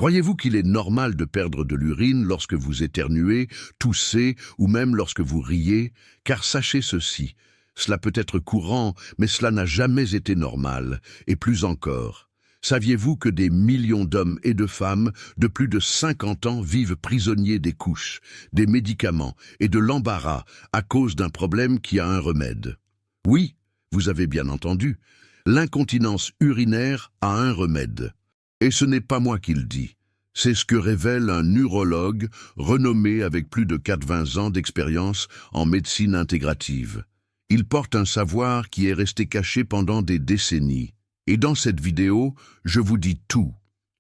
Croyez-vous qu'il est normal de perdre de l'urine lorsque vous éternuez, toussez ou même lorsque vous riez? Car sachez ceci, cela peut être courant, mais cela n'a jamais été normal, et plus encore. Saviez-vous que des millions d'hommes et de femmes de plus de 50 ans vivent prisonniers des couches, des médicaments et de l'embarras à cause d'un problème qui a un remède? Oui, vous avez bien entendu, l'incontinence urinaire a un remède. Et ce n'est pas moi qui le dis. C'est ce que révèle un urologue renommé avec plus de 80 ans d'expérience en médecine intégrative. Il porte un savoir qui est resté caché pendant des décennies. Et dans cette vidéo, je vous dis tout.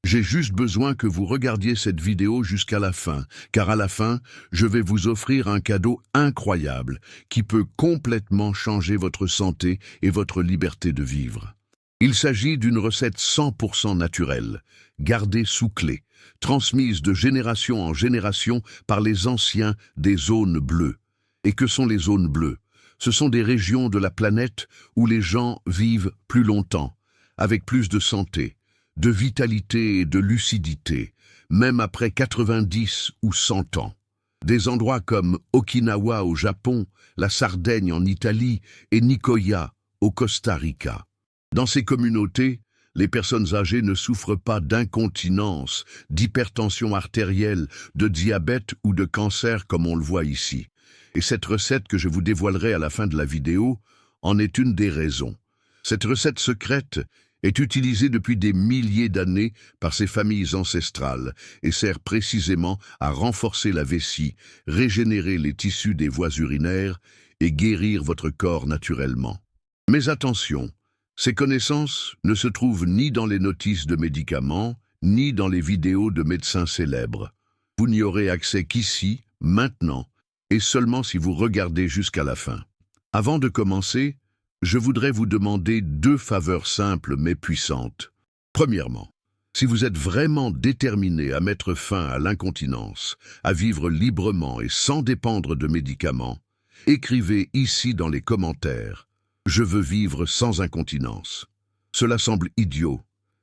J'ai juste besoin que vous regardiez cette vidéo jusqu'à la fin, car à la fin, je vais vous offrir un cadeau incroyable qui peut complètement changer votre santé et votre liberté de vivre. Il s'agit d'une recette 100% naturelle, gardée sous clé, transmise de génération en génération par les anciens des zones bleues. Et que sont les zones bleues? Ce sont des régions de la planète où les gens vivent plus longtemps, avec plus de santé, de vitalité et de lucidité, même après 90 ou 100 ans. Des endroits comme Okinawa au Japon, la Sardaigne en Italie et Nicoya au Costa Rica. Dans ces communautés, les personnes âgées ne souffrent pas d'incontinence, d'hypertension artérielle, de diabète ou de cancer comme on le voit ici. Et cette recette que je vous dévoilerai à la fin de la vidéo en est une des raisons. Cette recette secrète est utilisée depuis des milliers d'années par ces familles ancestrales et sert précisément à renforcer la vessie, régénérer les tissus des voies urinaires et guérir votre corps naturellement. Mais attention, ces connaissances ne se trouvent ni dans les notices de médicaments, ni dans les vidéos de médecins célèbres. Vous n'y aurez accès qu'ici, maintenant, et seulement si vous regardez jusqu'à la fin. Avant de commencer, je voudrais vous demander 2 faveurs simples mais puissantes. Premièrement, si vous êtes vraiment déterminé à mettre fin à l'incontinence, à vivre librement et sans dépendre de médicaments, écrivez ici dans les commentaires « Je veux vivre sans incontinence ». Cela semble idiot,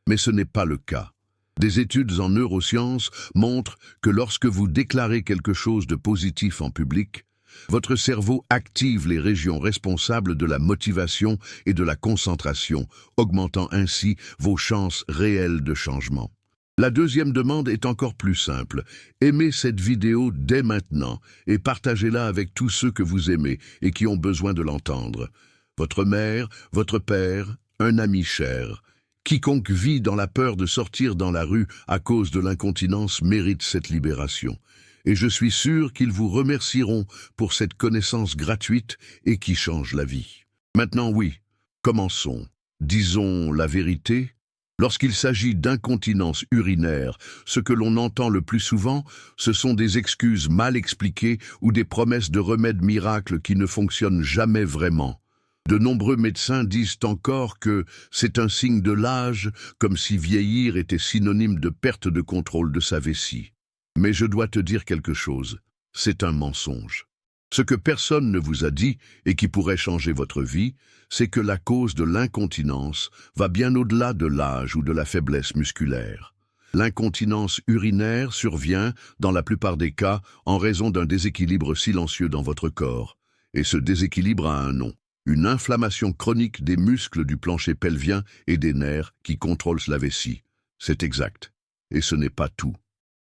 mais ce n'est pas le cas. Des études en neurosciences montrent que lorsque vous déclarez quelque chose de positif en public, votre cerveau active les régions responsables de la motivation et de la concentration, augmentant ainsi vos chances réelles de changement. La deuxième demande est encore plus simple. Aimez cette vidéo dès maintenant et partagez-la avec tous ceux que vous aimez et qui ont besoin de l'entendre. Votre mère, votre père, un ami cher. Quiconque vit dans la peur de sortir dans la rue à cause de l'incontinence mérite cette libération. Et je suis sûr qu'ils vous remercieront pour cette connaissance gratuite et qui change la vie. Maintenant oui, commençons. Disons la vérité. Lorsqu'il s'agit d'incontinence urinaire, ce que l'on entend le plus souvent, ce sont des excuses mal expliquées ou des promesses de remèdes miracles qui ne fonctionnent jamais vraiment. De nombreux médecins disent encore que c'est un signe de l'âge, comme si vieillir était synonyme de perte de contrôle de sa vessie. Mais je dois te dire quelque chose, c'est un mensonge. Ce que personne ne vous a dit et qui pourrait changer votre vie, c'est que la cause de l'incontinence va bien au-delà de l'âge ou de la faiblesse musculaire. L'incontinence urinaire survient, dans la plupart des cas, en raison d'un déséquilibre silencieux dans votre corps. Et ce déséquilibre a un nom. Une inflammation chronique des muscles du plancher pelvien et des nerfs qui contrôlent la vessie. C'est exact. Et ce n'est pas tout.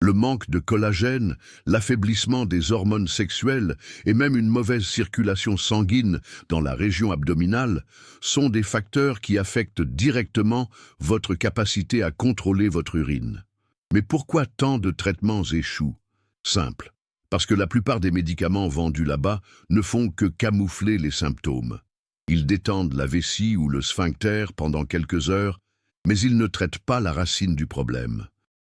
Le manque de collagène, l'affaiblissement des hormones sexuelles et même une mauvaise circulation sanguine dans la région abdominale sont des facteurs qui affectent directement votre capacité à contrôler votre urine. Mais pourquoi tant de traitements échouent? Simple. Parce que la plupart des médicaments vendus là-bas ne font que camoufler les symptômes. Ils détendent la vessie ou le sphincter pendant quelques heures, mais ils ne traitent pas la racine du problème.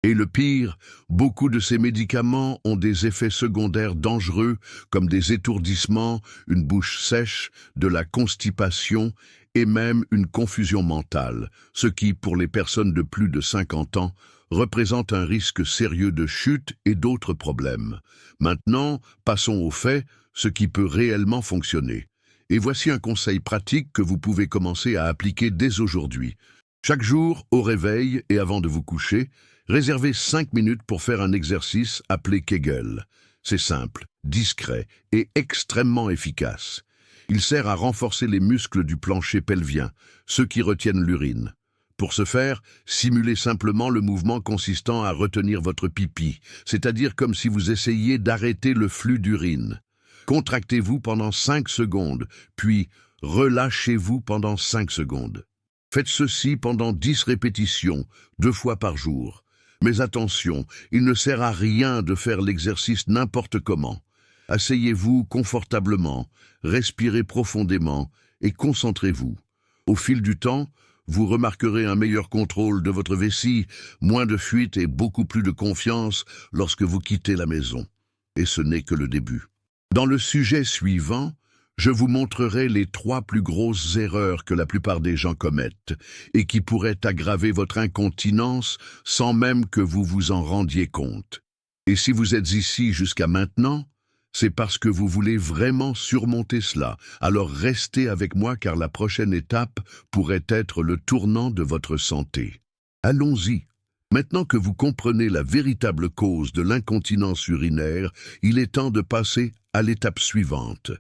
Et le pire, beaucoup de ces médicaments ont des effets secondaires dangereux comme des étourdissements, une bouche sèche, de la constipation et même une confusion mentale, ce qui, pour les personnes de plus de 50 ans, représente un risque sérieux de chute et d'autres problèmes. Maintenant, passons aux faits, ce qui peut réellement fonctionner. Et voici un conseil pratique que vous pouvez commencer à appliquer dès aujourd'hui. Chaque jour, au réveil et avant de vous coucher, Réservez 5 minutes pour faire un exercice appelé Kegel. C'est simple, discret et extrêmement efficace. Il sert à renforcer les muscles du plancher pelvien, ceux qui retiennent l'urine. Pour ce faire, simulez simplement le mouvement consistant à retenir votre pipi, c'est-à-dire comme si vous essayiez d'arrêter le flux d'urine. Contractez-vous pendant 5 secondes, puis relâchez-vous pendant 5 secondes. Faites ceci pendant 10 répétitions, 2 fois par jour. Mais attention, il ne sert à rien de faire l'exercice n'importe comment. Asseyez-vous confortablement, respirez profondément et concentrez-vous. Au fil du temps, vous remarquerez un meilleur contrôle de votre vessie, moins de fuite et beaucoup plus de confiance lorsque vous quittez la maison. Et ce n'est que le début. Dans le sujet suivant, je vous montrerai les 3 plus grosses erreurs que la plupart des gens commettent et qui pourraient aggraver votre incontinence sans même que vous vous en rendiez compte. Et si vous êtes ici jusqu'à maintenant, c'est parce que vous voulez vraiment surmonter cela. Alors restez avec moi car la prochaine étape pourrait être le tournant de votre santé. Allons-y. Maintenant que vous comprenez la véritable cause de l'incontinence urinaire, il est temps de passer à l'étape suivante.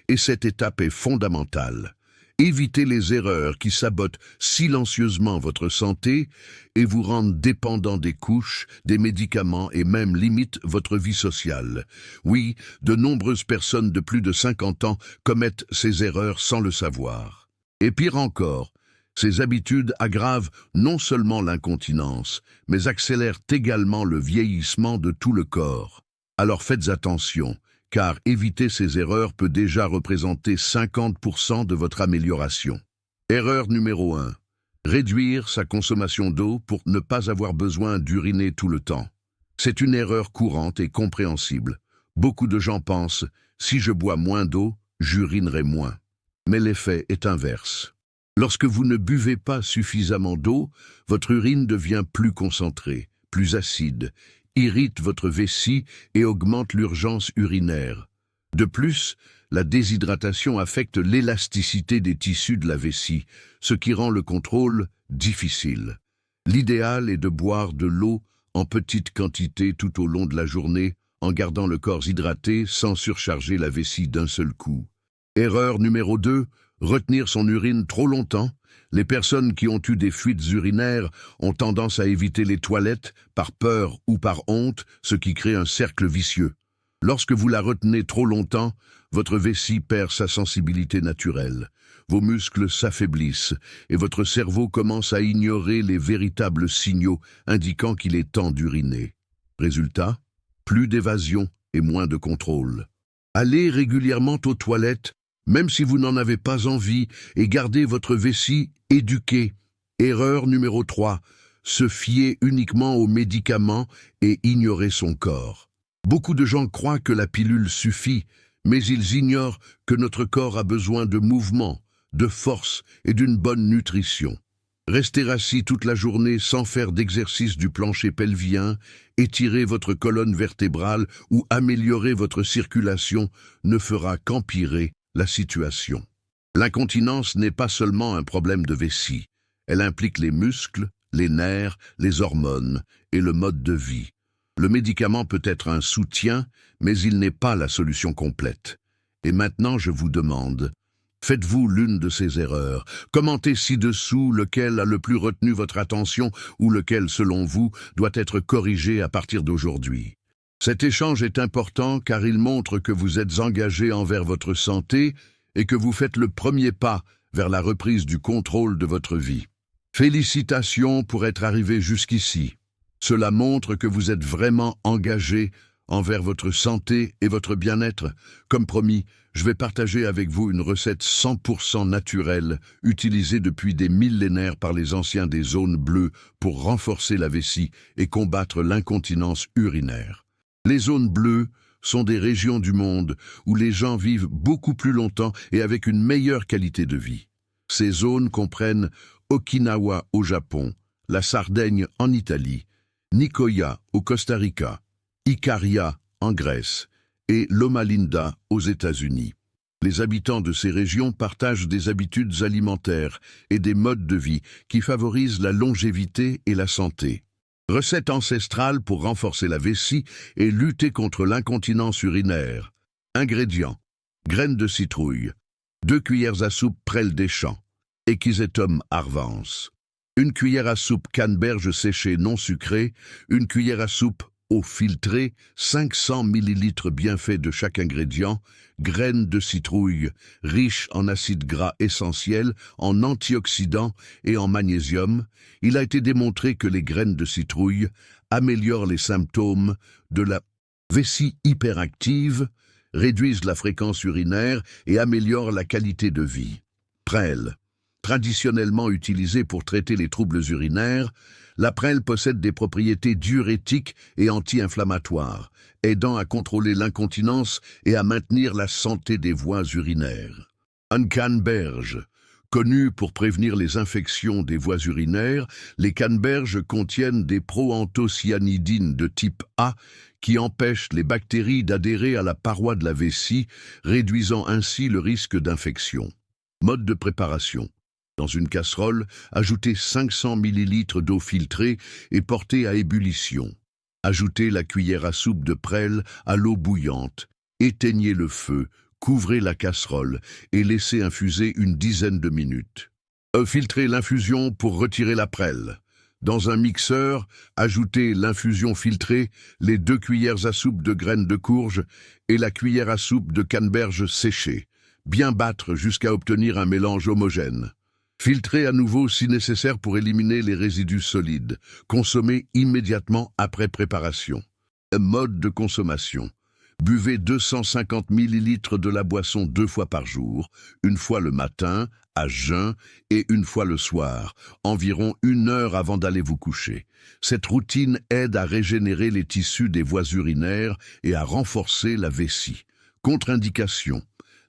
Et cette étape est fondamentale. Évitez les erreurs qui sabotent silencieusement votre santé et vous rendent dépendant des couches, des médicaments et même limite votre vie sociale. Oui, de nombreuses personnes de plus de 50 ans commettent ces erreurs sans le savoir. Et pire encore, ces habitudes aggravent non seulement l'incontinence, mais accélèrent également le vieillissement de tout le corps. Alors faites attention, car éviter ces erreurs peut déjà représenter 50% de votre amélioration. Erreur numéro 1. Réduire sa consommation d'eau pour ne pas avoir besoin d'uriner tout le temps. C'est une erreur courante et compréhensible. Beaucoup de gens pensent « si je bois moins d'eau, j'urinerai moins ». Mais l'effet est inverse. Lorsque vous ne buvez pas suffisamment d'eau, votre urine devient plus concentrée, plus acide, irrite votre vessie et augmente l'urgence urinaire. De plus, la déshydratation affecte l'élasticité des tissus de la vessie, ce qui rend le contrôle difficile. L'idéal est de boire de l'eau en petite quantité tout au long de la journée, en gardant le corps hydraté sans surcharger la vessie d'un seul coup. Erreur numéro 2, retenir son urine trop longtemps. Les personnes qui ont eu des fuites urinaires ont tendance à éviter les toilettes par peur ou par honte, ce qui crée un cercle vicieux. Lorsque vous la retenez trop longtemps, votre vessie perd sa sensibilité naturelle. Vos muscles s'affaiblissent et votre cerveau commence à ignorer les véritables signaux indiquant qu'il est temps d'uriner. Résultat, plus d'évasion et moins de contrôle. Allez régulièrement aux toilettes, même si vous n'en avez pas envie, et gardez votre vessie éduquée. Erreur numéro 3, se fier uniquement aux médicaments et ignorer son corps. Beaucoup de gens croient que la pilule suffit, mais ils ignorent que notre corps a besoin de mouvement, de force et d'une bonne nutrition. Rester assis toute la journée sans faire d'exercice du plancher pelvien, étirer votre colonne vertébrale ou améliorer votre circulation ne fera qu'empirer la situation. L'incontinence n'est pas seulement un problème de vessie. Elle implique les muscles, les nerfs, les hormones et le mode de vie. Le médicament peut être un soutien, mais il n'est pas la solution complète. Et maintenant, je vous demande, faites-vous l'une de ces erreurs? Commentez ci-dessous lequel a le plus retenu votre attention ou lequel, selon vous, doit être corrigé à partir d'aujourd'hui. Cet échange est important car il montre que vous êtes engagé envers votre santé et que vous faites le premier pas vers la reprise du contrôle de votre vie. Félicitations pour être arrivé jusqu'ici. Cela montre que vous êtes vraiment engagé envers votre santé et votre bien-être. Comme promis, je vais partager avec vous une recette 100% naturelle utilisée depuis des millénaires par les anciens des zones bleues pour renforcer la vessie et combattre l'incontinence urinaire. Les zones bleues sont des régions du monde où les gens vivent beaucoup plus longtemps et avec une meilleure qualité de vie. Ces zones comprennent Okinawa au Japon, la Sardaigne en Italie, Nicoya au Costa Rica, Ikaria en Grèce et Loma Linda aux États-Unis. Les habitants de ces régions partagent des habitudes alimentaires et des modes de vie qui favorisent la longévité et la santé. Recette ancestrale pour renforcer la vessie et lutter contre l'incontinence urinaire. Ingrédients. Graines de citrouille. 2 cuillères à soupe prêle des champs. Equisetum arvans. 1 cuillère à soupe canneberge séchée non sucrée. 1 cuillère à soupe eau filtrée. 500 ml bien fait de chaque ingrédient. Graines de citrouille, riches en acides gras essentiels, en antioxydants et en magnésium. Il a été démontré que les graines de citrouille améliorent les symptômes de la vessie hyperactive, réduisent la fréquence urinaire et améliorent la qualité de vie. Prêle. Traditionnellement utilisée pour traiter les troubles urinaires, la prêle possède des propriétés diurétiques et anti-inflammatoires, aidant à contrôler l'incontinence et à maintenir la santé des voies urinaires. Un canneberge. Connu pour prévenir les infections des voies urinaires, les canneberges contiennent des proanthocyanidines de type A qui empêchent les bactéries d'adhérer à la paroi de la vessie, réduisant ainsi le risque d'infection. Mode de préparation. Dans une casserole, ajoutez 500 ml d'eau filtrée et portez à ébullition. Ajoutez la cuillère à soupe de prêle à l'eau bouillante. Éteignez le feu, couvrez la casserole et laissez infuser une dizaine de minutes. Filtrez l'infusion pour retirer la prêle. Dans un mixeur, ajoutez l'infusion filtrée, les 2 cuillères à soupe de graines de courge et la cuillère à soupe de canneberge séchée. Bien battre jusqu'à obtenir un mélange homogène. Filtrez à nouveau si nécessaire pour éliminer les résidus solides. Consommez immédiatement après préparation. Mode de consommation. Buvez 250 ml de la boisson 2 fois par jour, une fois le matin, à jeun, et une fois le soir, environ 1 heure avant d'aller vous coucher. Cette routine aide à régénérer les tissus des voies urinaires et à renforcer la vessie. Contre-indication.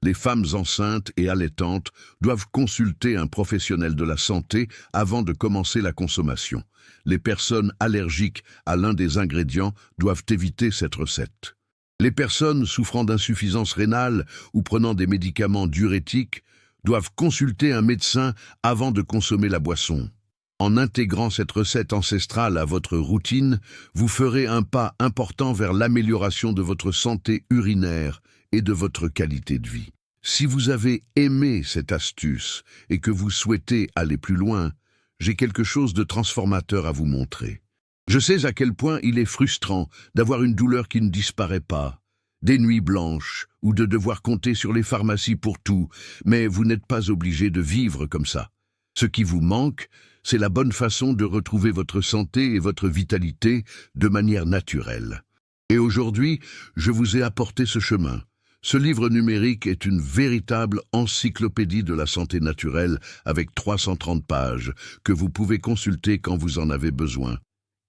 Les femmes enceintes et allaitantes doivent consulter un professionnel de la santé avant de commencer la consommation. Les personnes allergiques à l'un des ingrédients doivent éviter cette recette. Les personnes souffrant d'insuffisance rénale ou prenant des médicaments diurétiques doivent consulter un médecin avant de consommer la boisson. En intégrant cette recette ancestrale à votre routine, vous ferez un pas important vers l'amélioration de votre santé urinaire et de votre qualité de vie. Si vous avez aimé cette astuce et que vous souhaitez aller plus loin, j'ai quelque chose de transformateur à vous montrer. Je sais à quel point il est frustrant d'avoir une douleur qui ne disparaît pas, des nuits blanches ou de devoir compter sur les pharmacies pour tout, mais vous n'êtes pas obligé de vivre comme ça. Ce qui vous manque, c'est la bonne façon de retrouver votre santé et votre vitalité de manière naturelle. Et aujourd'hui, je vous ai apporté ce chemin. Ce livre numérique est une véritable encyclopédie de la santé naturelle avec 330 pages que vous pouvez consulter quand vous en avez besoin.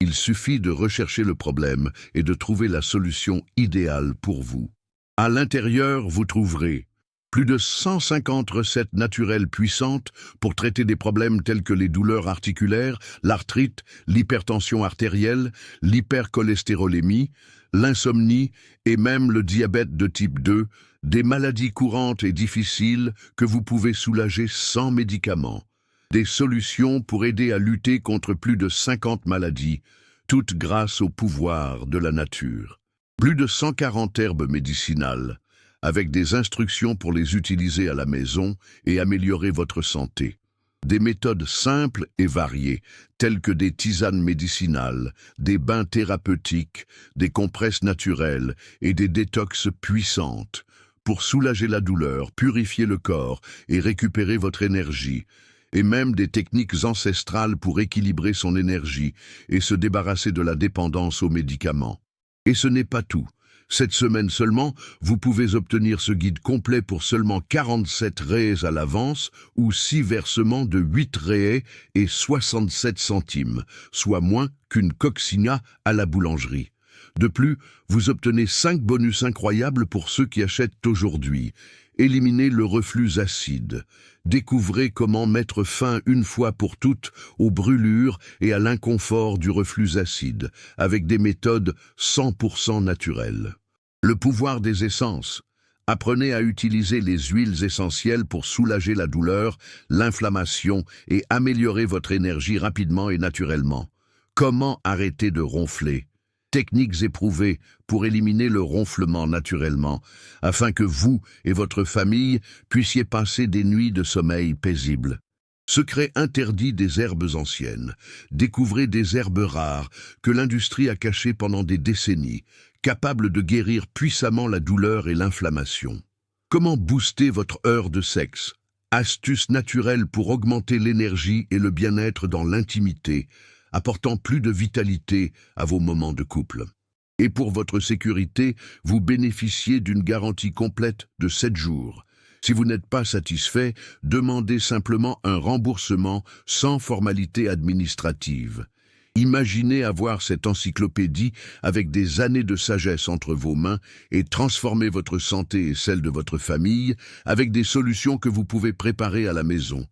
Il suffit de rechercher le problème et de trouver la solution idéale pour vous. À l'intérieur, vous trouverez plus de 150 recettes naturelles puissantes pour traiter des problèmes tels que les douleurs articulaires, l'arthrite, l'hypertension artérielle, l'hypercholestérolémie, l'insomnie et même le diabète de type 2, des maladies courantes et difficiles que vous pouvez soulager sans médicaments. Des solutions pour aider à lutter contre plus de 50 maladies, toutes grâce au pouvoir de la nature. Plus de 140 herbes médicinales, avec des instructions pour les utiliser à la maison et améliorer votre santé. Des méthodes simples et variées, telles que des tisanes médicinales, des bains thérapeutiques, des compresses naturelles et des détox puissantes, pour soulager la douleur, purifier le corps et récupérer votre énergie, et même des techniques ancestrales pour équilibrer son énergie et se débarrasser de la dépendance aux médicaments. Et ce n'est pas tout. Cette semaine seulement, vous pouvez obtenir ce guide complet pour seulement 47 réais à l'avance ou 6 versements de 8 réais et 67 centimes, soit moins qu'une coccinha à la boulangerie. De plus, vous obtenez 5 bonus incroyables pour ceux qui achètent aujourd'hui. Éliminez le reflux acide. Découvrez comment mettre fin une fois pour toutes aux brûlures et à l'inconfort du reflux acide, avec des méthodes 100% naturelles. Le pouvoir des essences. Apprenez à utiliser les huiles essentielles pour soulager la douleur, l'inflammation et améliorer votre énergie rapidement et naturellement. Comment arrêter de ronfler? Techniques éprouvées pour éliminer le ronflement naturellement, afin que vous et votre famille puissiez passer des nuits de sommeil paisibles. Secret interdit des herbes anciennes. Découvrez des herbes rares que l'industrie a cachées pendant des décennies, capables de guérir puissamment la douleur et l'inflammation. Comment booster votre heure de sexe? Astuces naturelles pour augmenter l'énergie et le bien-être dans l'intimité, apportant plus de vitalité à vos moments de couple. Et pour votre sécurité, vous bénéficiez d'une garantie complète de 7 jours. Si vous n'êtes pas satisfait, demandez simplement un remboursement sans formalité administrative. Imaginez avoir cette encyclopédie avec des années de sagesse entre vos mains et transformer votre santé et celle de votre famille avec des solutions que vous pouvez préparer à la maison.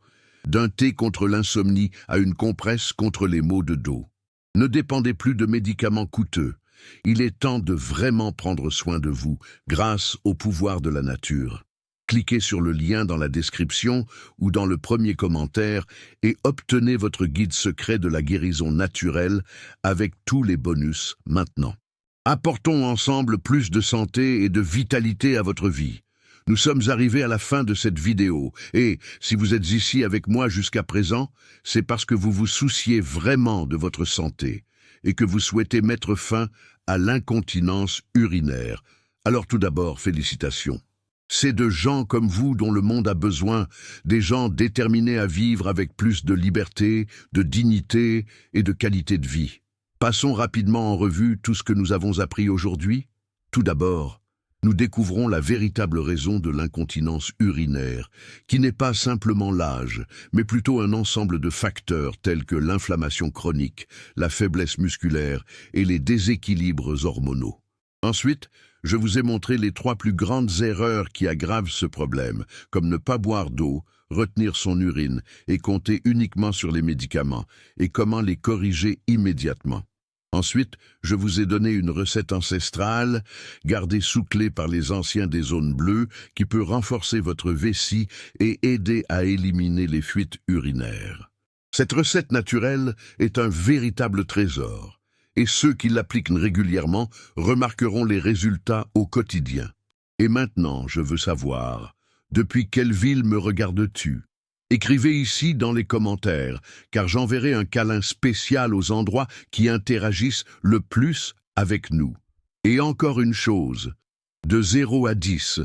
D'un thé contre l'insomnie à une compresse contre les maux de dos. Ne dépendez plus de médicaments coûteux. Il est temps de vraiment prendre soin de vous grâce au pouvoir de la nature. Cliquez sur le lien dans la description ou dans le premier commentaire et obtenez votre guide secret de la guérison naturelle avec tous les bonus maintenant. Apportons ensemble plus de santé et de vitalité à votre vie. Nous sommes arrivés à la fin de cette vidéo et, si vous êtes ici avec moi jusqu'à présent, c'est parce que vous vous souciez vraiment de votre santé et que vous souhaitez mettre fin à l'incontinence urinaire. Alors tout d'abord, félicitations. C'est de gens comme vous dont le monde a besoin, des gens déterminés à vivre avec plus de liberté, de dignité et de qualité de vie. Passons rapidement en revue tout ce que nous avons appris aujourd'hui. Tout d'abord, nous découvrons la véritable raison de l'incontinence urinaire, qui n'est pas simplement l'âge, mais plutôt un ensemble de facteurs tels que l'inflammation chronique, la faiblesse musculaire et les déséquilibres hormonaux. Ensuite, je vous ai montré les 3 plus grandes erreurs qui aggravent ce problème, comme ne pas boire d'eau, retenir son urine et compter uniquement sur les médicaments, et comment les corriger immédiatement. Ensuite, je vous ai donné une recette ancestrale, gardée sous clé par les anciens des zones bleues, qui peut renforcer votre vessie et aider à éliminer les fuites urinaires. Cette recette naturelle est un véritable trésor, et ceux qui l'appliquent régulièrement remarqueront les résultats au quotidien. Et maintenant, je veux savoir, depuis quelle ville me regardes-tu? Écrivez ici dans les commentaires, car j'enverrai un câlin spécial aux endroits qui interagissent le plus avec nous. Et encore une chose, de 0 à 10,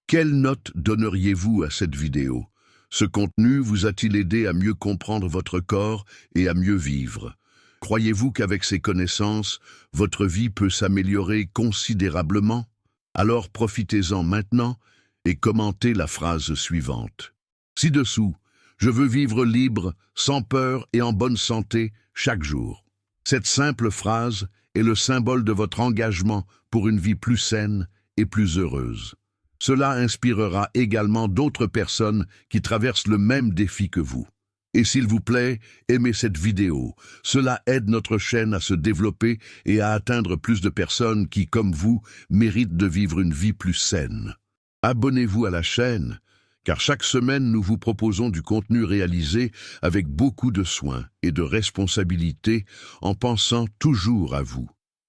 quelle note donneriez-vous à cette vidéo? Ce contenu vous a-t-il aidé à mieux comprendre votre corps et à mieux vivre? Croyez-vous qu'avec ces connaissances, votre vie peut s'améliorer considérablement? Alors profitez-en maintenant et commentez la phrase suivante. Ci-dessous, je veux vivre libre, sans peur et en bonne santé chaque jour. Cette simple phrase est le symbole de votre engagement pour une vie plus saine et plus heureuse. Cela inspirera également d'autres personnes qui traversent le même défi que vous. Et s'il vous plaît, aimez cette vidéo. Cela aide notre chaîne à se développer et à atteindre plus de personnes qui, comme vous, méritent de vivre une vie plus saine. Abonnez-vous à la chaîne, car chaque semaine nous vous proposons du contenu réalisé avec beaucoup de soin et de responsabilité en pensant toujours à vous.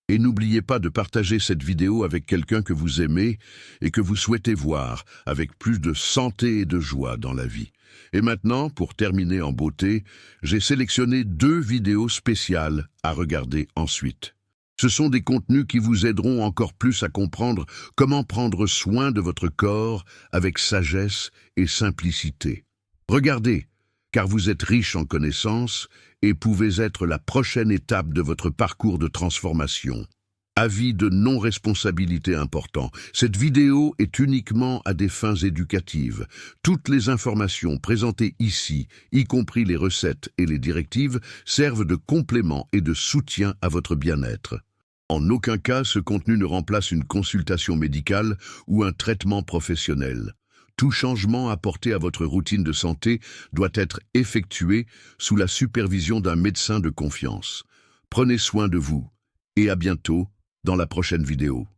Et n'oubliez pas de partager cette vidéo avec quelqu'un que vous aimez et que vous souhaitez voir avec plus de santé et de joie dans la vie. Et maintenant, pour terminer en beauté, j'ai sélectionné 2 vidéos spéciales à regarder ensuite. Ce sont des contenus qui vous aideront encore plus à comprendre comment prendre soin de votre corps avec sagesse et simplicité. Regardez, car vous êtes riche en connaissances et pouvez être la prochaine étape de votre parcours de transformation. Avis de non-responsabilité important. Cette vidéo est uniquement à des fins éducatives. Toutes les informations présentées ici, y compris les recettes et les directives, servent de complément et de soutien à votre bien-être. En aucun cas, ce contenu ne remplace une consultation médicale ou un traitement professionnel. Tout changement apporté à votre routine de santé doit être effectué sous la supervision d'un médecin de confiance. Prenez soin de vous et à bientôt dans la prochaine vidéo.